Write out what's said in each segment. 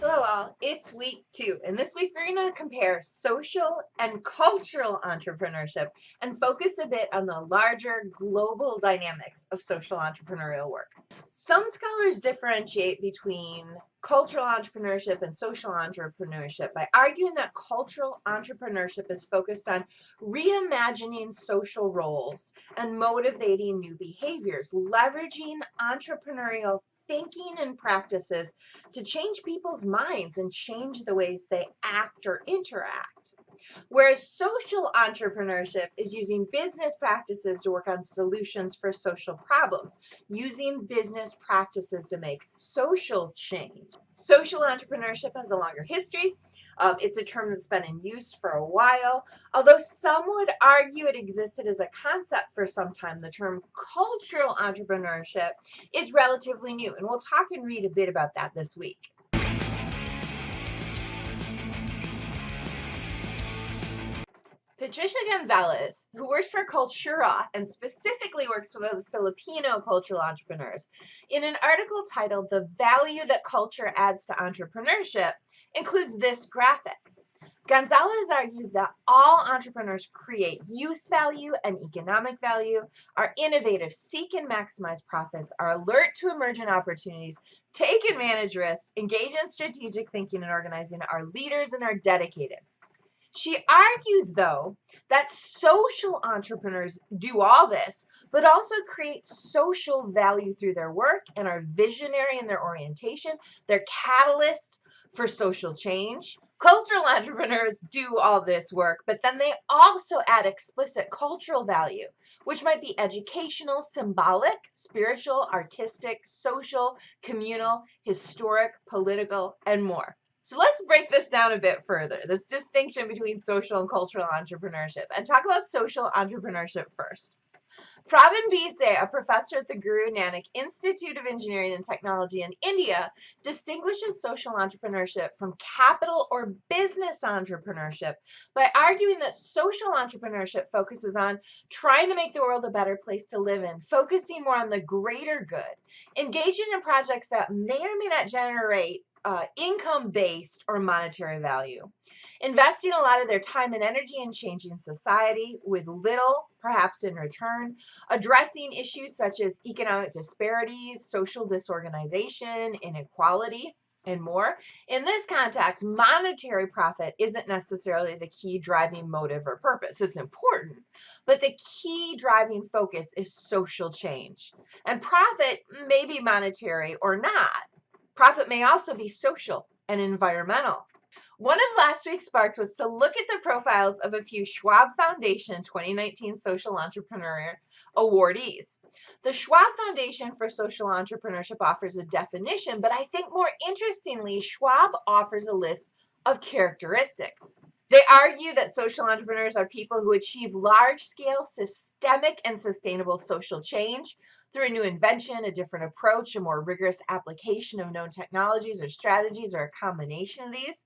Hello all, it's week 2, and this week we're going to compare social and cultural entrepreneurship and focus a bit on the larger global dynamics of social entrepreneurial work. Some scholars differentiate between cultural entrepreneurship and social entrepreneurship by arguing that cultural entrepreneurship is focused on reimagining social roles and motivating new behaviors, leveraging entrepreneurial thinking and practices to change people's minds and change the ways they act or interact. Whereas social entrepreneurship is using business practices to work on solutions for social problems, using business practices to make social change. Social entrepreneurship has a longer history. It's a term that's been in use for a while. Although some would argue it existed as a concept for some time, the term cultural entrepreneurship is relatively new, and we'll talk and read a bit about that this week. Patricia Gonzalez, who works for Cultura and specifically works with Filipino cultural entrepreneurs, in an article titled "The Value That Culture Adds to Entrepreneurship," includes this graphic. Gonzalez argues that all entrepreneurs create use value and economic value, are innovative, seek and maximize profits, are alert to emergent opportunities, take and manage risks, engage in strategic thinking and organizing, are leaders, and are dedicated. She argues, though, that social entrepreneurs do all this, but also create social value through their work and are visionary in their orientation. They're catalysts for social change. Cultural entrepreneurs do all this work, but then they also add explicit cultural value, which might be educational, symbolic, spiritual, artistic, social, communal, historic, political, and more. So let's break this down a bit further, this distinction between social and cultural entrepreneurship, and talk about social entrepreneurship first. Pravin Bise, a professor at the Guru Nanak Institute of Engineering and Technology in India, distinguishes social entrepreneurship from capital or business entrepreneurship by arguing that social entrepreneurship focuses on trying to make the world a better place to live in, focusing more on the greater good, engaging in projects that may or may not generate income-based or monetary value, investing a lot of their time and energy in changing society with little, perhaps in return, addressing issues such as economic disparities, social disorganization, inequality, and more. In this context, monetary profit isn't necessarily the key driving motive or purpose. It's important, but the key driving focus is social change. And profit may be monetary or not. Profit may also be social and environmental. One of last week's sparks was to look at the profiles of a few Schwab Foundation 2019 Social Entrepreneur awardees. The Schwab Foundation for Social Entrepreneurship offers a definition, but I think more interestingly, Schwab offers a list of characteristics. They argue that social entrepreneurs are people who achieve large-scale, systemic, and sustainable social change through a new invention, a different approach, a more rigorous application of known technologies or strategies, or a combination of these.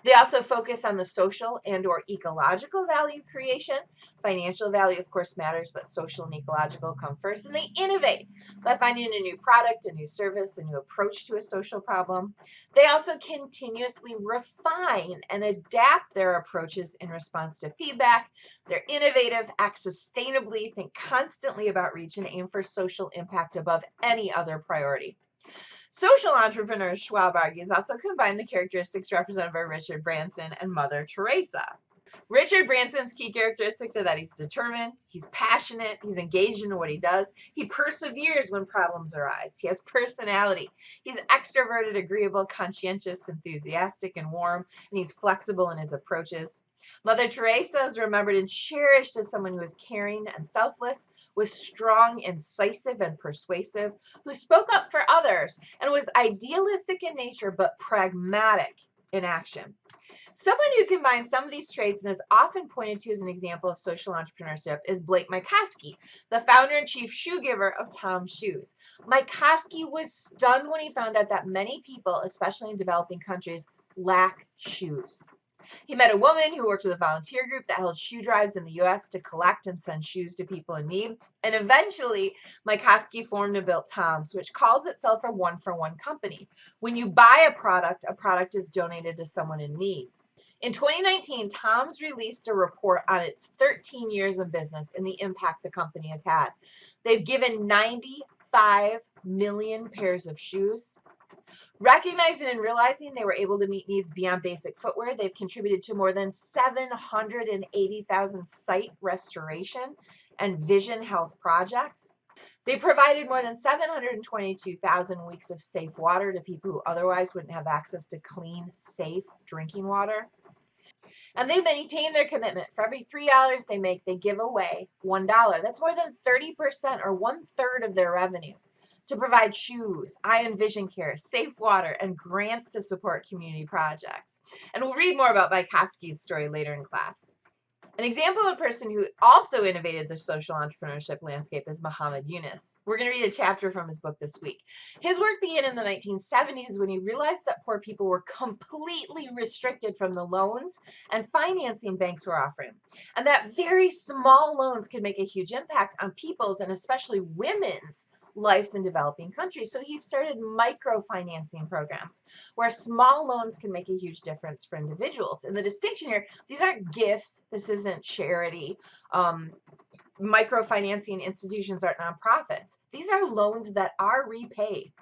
They also focus on the social and/or ecological value creation. Financial value, of course, matters, but social and ecological come first. And they innovate by finding a new product, a new service, a new approach to a social problem. They also continuously refine and adapt their approaches in response to feedback. They're innovative, act sustainably, think constantly about reach, and aim for social impact above any other priority. Social entrepreneurs, Schwab argues, also combine the characteristics represented by Richard Branson and Mother Teresa. Richard Branson's key characteristics are that he's determined, he's passionate, he's engaged in what he does, he perseveres when problems arise, he has personality, he's extroverted, agreeable, conscientious, enthusiastic, and warm, and he's flexible in his approaches. Mother Teresa is remembered and cherished as someone who was caring and selfless, was strong, incisive, and persuasive, who spoke up for others, and was idealistic in nature but pragmatic in action. Someone who combines some of these traits and is often pointed to as an example of social entrepreneurship is Blake Mycoskie, the founder and chief shoe giver of Tom's Shoes. Mycoskie was stunned when he found out that many people, especially in developing countries, lack shoes. He met a woman who worked with a volunteer group that held shoe drives in the U.S. to collect and send shoes to people in need. And eventually, Mycoskie formed and built Tom's, which calls itself a one-for-one company. When you buy a product is donated to someone in need. In 2019, Tom's released a report on its 13 years of business and the impact the company has had. They've given 95 million pairs of shoes. Recognizing and realizing they were able to meet needs beyond basic footwear, they've contributed to more than 780,000 sight restoration and vision health projects. They provided more than 722,000 weeks of safe water to people who otherwise wouldn't have access to clean, safe drinking water. And they maintain their commitment. For every $3 they make, they give away $1. That's more than 30% or 1/3 of their revenue to provide shoes, eye and vision care, safe water, and grants to support community projects. And we'll read more about Mycoskie's story later in class. An example of a person who also innovated the social entrepreneurship landscape is Muhammad Yunus. We're going to read a chapter from his book this week. His work began in the 1970s when he realized that poor people were completely restricted from the loans and financing banks were offering, and that very small loans could make a huge impact on people's and especially women's lives in developing countries. So he started microfinancing programs where small loans can make a huge difference for individuals. And the distinction here, these aren't gifts. This isn't charity. Microfinancing institutions aren't nonprofits. These are loans that are repaid.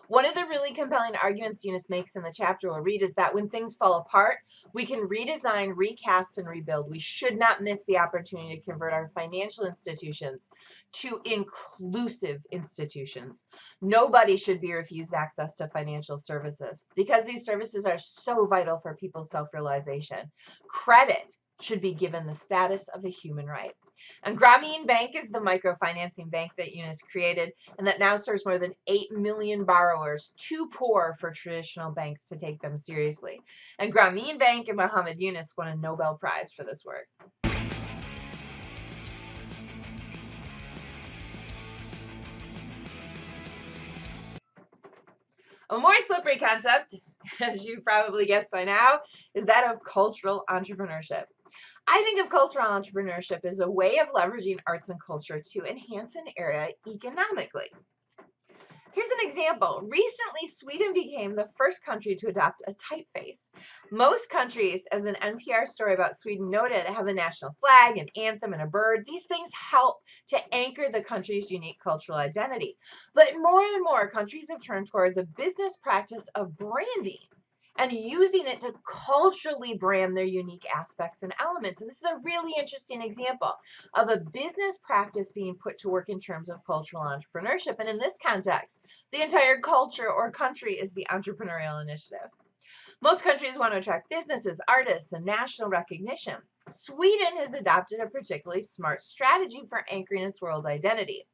One of the really compelling arguments Eunice makes in the chapter we'll read is that when things fall apart, we can redesign, recast, and rebuild. We should not miss the opportunity to convert our financial institutions to inclusive institutions. Nobody should be refused access to financial services because these services are so vital for people's self-realization. Credit should be given the status of a human right. And Grameen Bank is the microfinancing bank that Eunice created and that now serves more than 8 million borrowers, too poor for traditional banks to take them seriously. And Grameen Bank and Muhammad Yunus won a Nobel Prize for this work. A more slippery concept, as you probably guessed by now, is that of cultural entrepreneurship. I think of cultural entrepreneurship as a way of leveraging arts and culture to enhance an area economically. Here's an example. Recently, Sweden became the first country to adopt a typeface. Most countries, as an NPR story about Sweden noted, have a national flag, an anthem, and a bird. These things help to anchor the country's unique cultural identity. But more and more countries have turned toward the business practice of branding and using it to culturally brand their unique aspects and elements. And this is a really interesting example of a business practice being put to work in terms of cultural entrepreneurship. And in this context, the entire culture or country is the entrepreneurial initiative. Most countries want to attract businesses, artists, and national recognition. Sweden has adopted a particularly smart strategy for anchoring its world identity.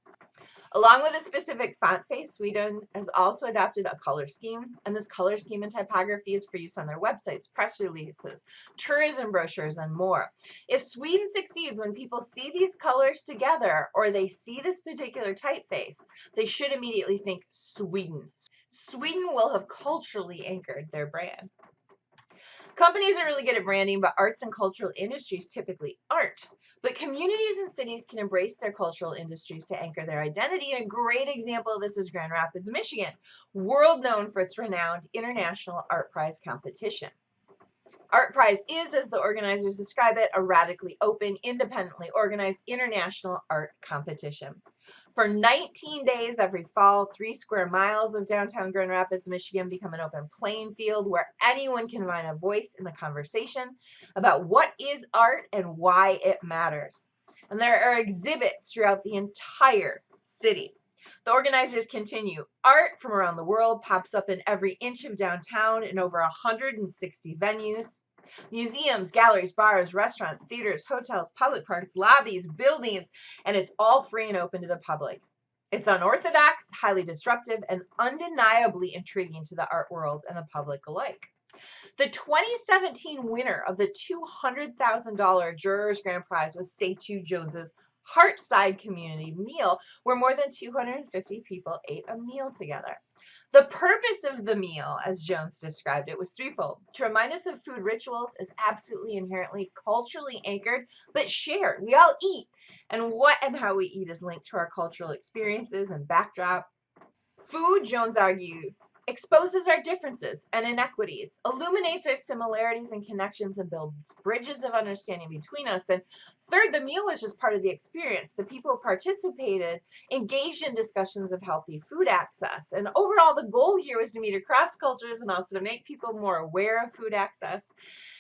Along with a specific font face, Sweden has also adopted a color scheme, and this color scheme and typography is for use on their websites, press releases, tourism brochures, and more. If Sweden succeeds when people see these colors together or they see this particular typeface, they should immediately think Sweden. Sweden will have culturally anchored their brand. Companies are really good at branding, but arts and cultural industries typically aren't. But communities and cities can embrace their cultural industries to anchor their identity. And a great example of this is Grand Rapids, Michigan, world known for its renowned international Artprize competition. Artprize is, as the organizers describe it, a radically open, independently organized international art competition. For 19 days every fall, 3 square miles of downtown Grand Rapids, Michigan become an open playing field where anyone can find a voice in the conversation about what is art and why it matters. And there are exhibits throughout the entire city. The organizers continue. Art from around the world pops up in every inch of downtown in over 160 venues. Museums, galleries, bars, restaurants, theaters, hotels, public parks, lobbies, buildings, and it's all free and open to the public. It's unorthodox, highly disruptive, and undeniably intriguing to the art world and the public alike. The 2017 winner of the $200,000 Jurors Grand Prize was Seitu Jones's Heartside community meal where more than 250 people ate a meal together. The purpose of the meal, as Jones described it, was threefold: to remind us of food rituals as absolutely inherently culturally anchored, but shared. We all eat, and what and how we eat is linked to our cultural experiences and backdrop. Food, Jones argued, exposes our differences and inequities, illuminates our similarities and connections, and builds bridges of understanding between us. And third, the meal was just part of the experience. The people who participated engaged in discussions of healthy food access. And overall, the goal here was to meet across cultures and also to make people more aware of food access.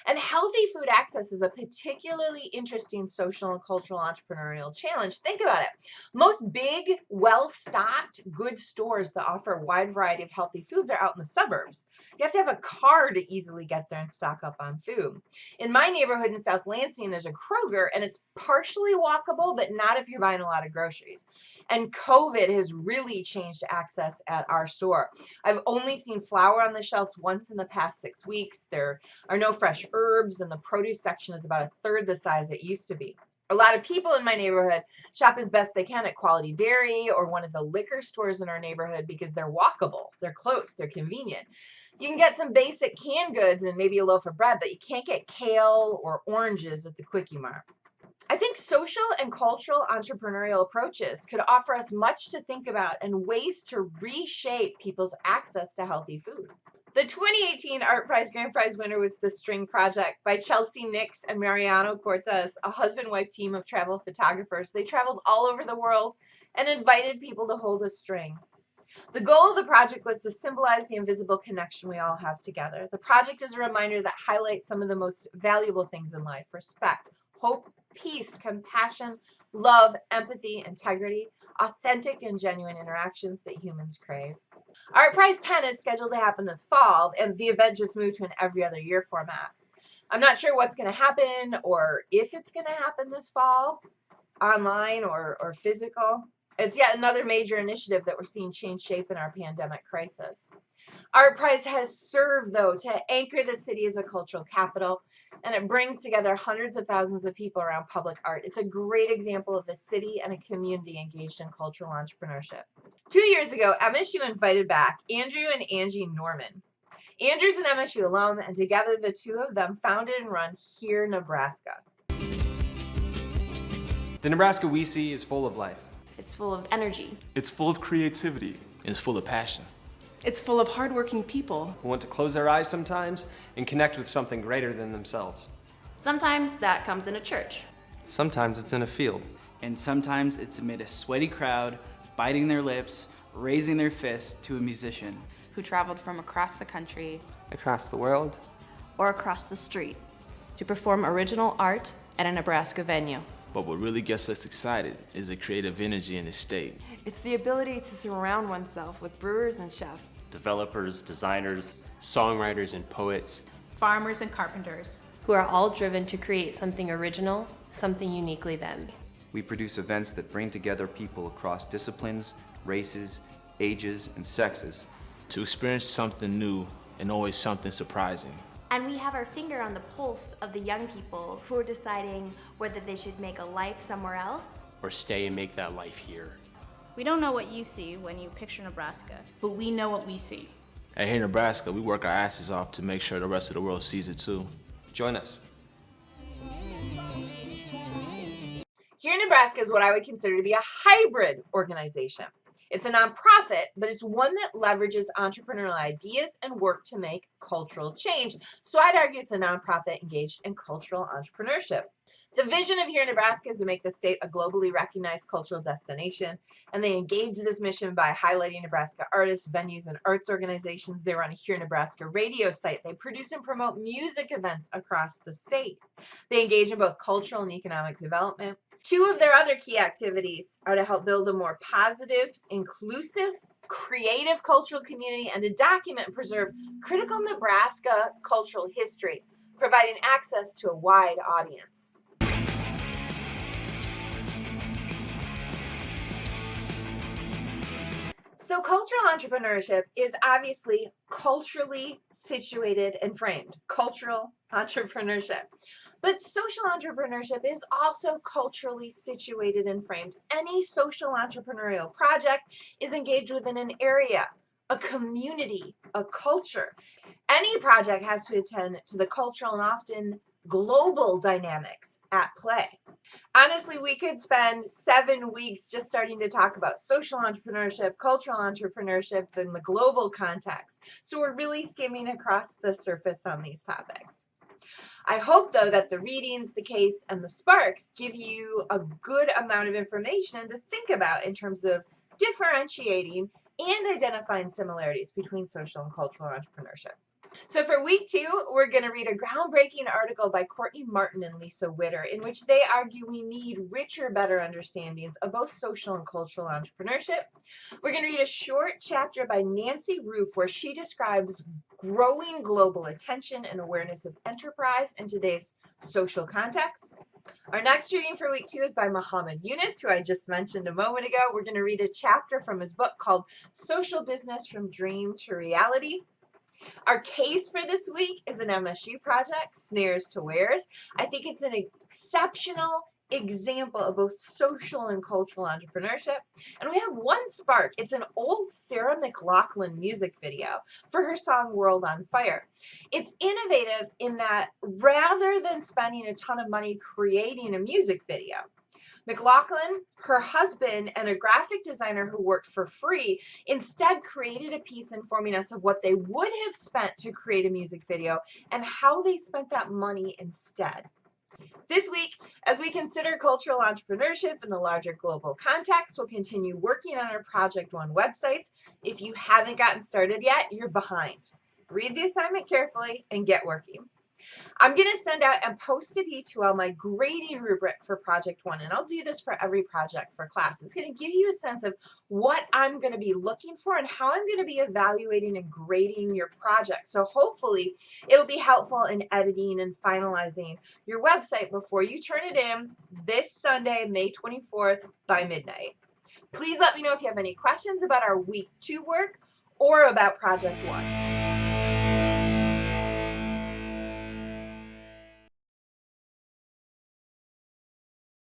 And healthy food access is a particularly interesting social and cultural entrepreneurial challenge. Think about it. Most big, well-stocked, good stores that offer a wide variety of healthy foods are out in the suburbs. You have to have a car to easily get there and stock up on food. In my neighborhood in South Lansing, there's a Kroger, and it's partially walkable, but not if you're buying a lot of groceries. And COVID has really changed access at our store. I've only seen flour on the shelves once in the past 6 weeks. There are no fresh herbs, and the produce section is about a third the size it used to be. A lot of people in my neighborhood shop as best they can at Quality Dairy or one of the liquor stores in our neighborhood because they're walkable, they're close, they're convenient. You can get some basic canned goods and maybe a loaf of bread, but you can't get kale or oranges at the Quickie Mart. I think social and cultural entrepreneurial approaches could offer us much to think about and ways to reshape people's access to healthy food. The 2018 Artprize Grand Prize winner was The String Project by Chelsea Nix and Mariano Cortez, a husband-wife team of travel photographers. They traveled all over the world and invited people to hold a string. The goal of the project was to symbolize the invisible connection we all have together. The project is a reminder that highlights some of the most valuable things in life: respect, hope, peace, compassion, love, empathy, integrity, authentic and genuine interactions that humans crave. Artprize 10 is scheduled to happen this fall, and the event just moved to an every other year format. I'm not sure what's going to happen or if it's going to happen this fall, online or physical. It's yet another major initiative that we're seeing change shape in our pandemic crisis. Artprize has served, though, to anchor the city as a cultural capital, and it brings together hundreds of thousands of people around public art. It's a great example of a city and a community engaged in cultural entrepreneurship. 2 years ago, MSU invited back Andrew and Angie Norman. Andrew's an MSU alum, and together the two of them founded and run Hear Nebraska. The Nebraska we see is full of life. It's full of energy. It's full of creativity. It's full of passion. It's full of hardworking people Who want to close their eyes sometimes and connect with something greater than themselves. Sometimes that comes in a church. Sometimes it's in a field. And sometimes it's amid a sweaty crowd, biting their lips, raising their fist to a musician. who traveled from across the country Across the world. or across the street to perform original art at a Nebraska venue. But what really gets us excited is the creative energy in the state. It's the ability to surround oneself with brewers and chefs, developers, designers, songwriters and poets, farmers and carpenters, who are all driven to create something original, something uniquely them. We produce events that bring together people across disciplines, races, ages, and sexes to experience something new and always something surprising. And we have our finger on the pulse of the young people who are deciding whether they should make a life somewhere else or stay and make that life here. We don't know what you see when you picture Nebraska, but we know what we see. At Hear Nebraska, we work our asses off to make sure the rest of the world sees it too. Join us. Hear Nebraska is what I would consider to be a hybrid organization. It's a nonprofit, but it's one that leverages entrepreneurial ideas and work to make cultural change. So I'd argue it's a nonprofit engaged in cultural entrepreneurship. The vision of Hear Nebraska is to make the state a globally recognized cultural destination, and they engage this mission by highlighting Nebraska artists, venues, and arts organizations. They run a Hear Nebraska radio site. They produce and promote music events across the state. They engage in both cultural and economic development. Two of their other key activities are to help build a more positive, inclusive, creative cultural community and to document and preserve critical Nebraska cultural history, providing access to a wide audience. So cultural entrepreneurship is obviously culturally situated and framed. Cultural entrepreneurship. But social entrepreneurship is also culturally situated and framed. Any social entrepreneurial project is engaged within an area, a community, a culture. Any project has to attend to the cultural and often global dynamics at play. Honestly, we could spend 7 weeks just starting to talk about social entrepreneurship, cultural entrepreneurship, and the global context. So we're really skimming across the surface on these topics. I hope, though, that the readings, the case, and the sparks give you a good amount of information to think about in terms of differentiating and identifying similarities between social and cultural entrepreneurship. So for week 2, we're going to read a groundbreaking article by Courtney Martin and Lisa Witter, in which they argue we need richer, better understandings of both social and cultural entrepreneurship. We're going to read a short chapter by Nancy Roof, where she describes growing global attention and awareness of enterprise in today's social context. Our next reading for week 2 is by Muhammad Yunus, who I just mentioned a moment ago. We're going to read a chapter from his book called Social Business from Dream to Reality. Our case for this week is an MSU project, Snares to Wares. I think it's an exceptional example of both social and cultural entrepreneurship. And we have one spark. It's an old Sarah McLachlan music video for her song World on Fire. It's innovative in that rather than spending a ton of money creating a music video, McLachlan, her husband, and a graphic designer who worked for free instead created a piece informing us of what they would have spent to create a music video and how they spent that money instead. This week, as we consider cultural entrepreneurship in the larger global context, we'll continue working on our Project One websites. If you haven't gotten started yet, you're behind. Read the assignment carefully and get working. I'm going to send out and post a D2L my grading rubric for Project One, and I'll do this for every project for class. It's going to give you a sense of what I'm going to be looking for and how I'm going to be evaluating and grading your project. So hopefully it'll be helpful in editing and finalizing your website before you turn it in this Sunday, May 24th by midnight. Please let me know if you have any questions about our week 2 work or about Project One.